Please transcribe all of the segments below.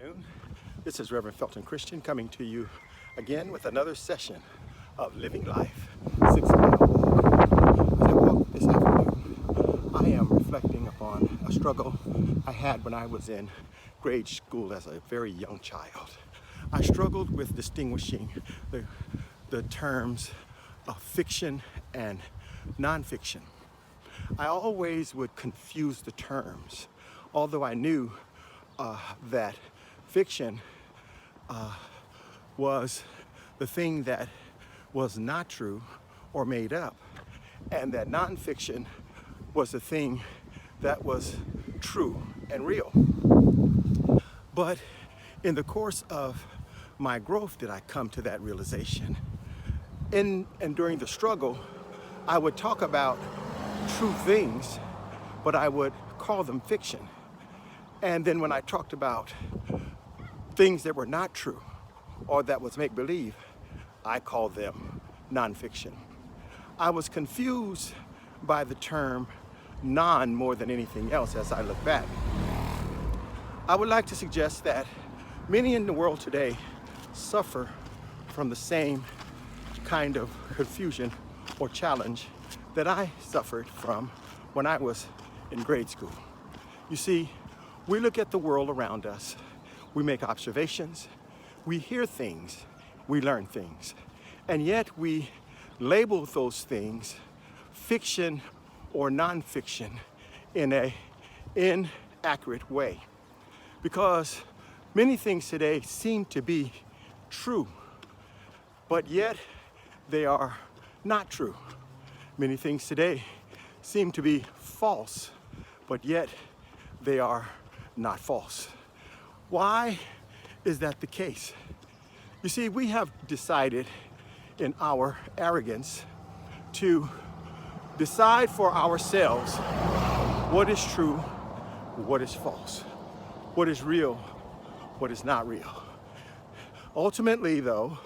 afternoon. This is Reverend Felton Christian coming to you again with another session of Living Life 6 Mile Walk. As I walk this afternoon, I am reflecting upon a struggle I had when I was in grade school as a very young child. I struggled with distinguishing the terms of fiction and nonfiction. I always would confuse the terms, although I knew that fiction was the thing that was not true or made up, and that nonfiction was the thing that was true and real. But in the course of my growth did I come to that realization. And during the struggle, I would talk about true things, but I would call them fiction. And then when I talked about things that were not true or that was make-believe, I called them nonfiction. I was confused by the term non more than anything else as I look back. I would like to suggest that many in the world today suffer from the same kind of confusion or challenge that I suffered from when I was in grade school. You see, we look at the world around us, we make observations, we hear things, we learn things, and yet we label those things fiction or nonfiction in an inaccurate way. Because many things today seem to be true, but yet they are not true. Many things today seem to be false, but yet they are not false. Why is that the case? You see, we have decided in our arrogance to decide for ourselves what is true, what is false, what is real, what is not real. Ultimately, though,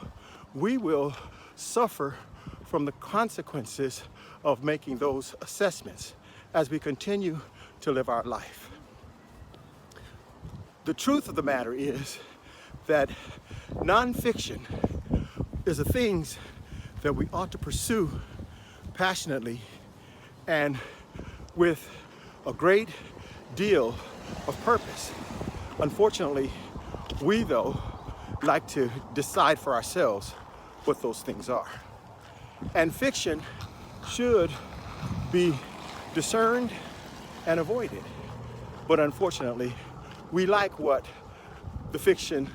we will suffer from the consequences of making those assessments as we continue to live our life. The truth of the matter is that nonfiction is the things that we ought to pursue passionately and with a great deal of purpose. Unfortunately, we though like to decide for ourselves what those things are. And fiction should be discerned and avoided. But unfortunately, we like what the fiction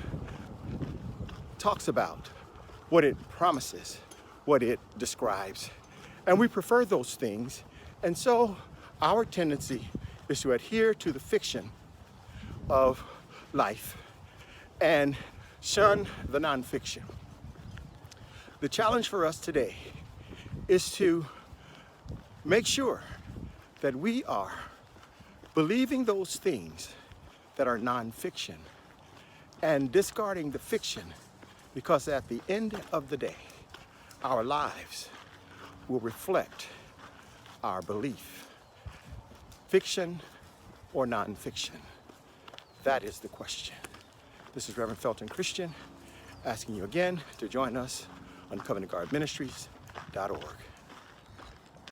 talks about, what it promises, what it describes. And we prefer those things. And so our tendency is to adhere to the fiction of life and shun the nonfiction. The challenge for us today is to make sure that we are believing those things that are nonfiction and discarding the fiction, because at the end of the day, our lives will reflect our belief. Fiction or nonfiction? That is the question. This is Reverend Felton Christian asking you again to join us on covenantguardministries.org.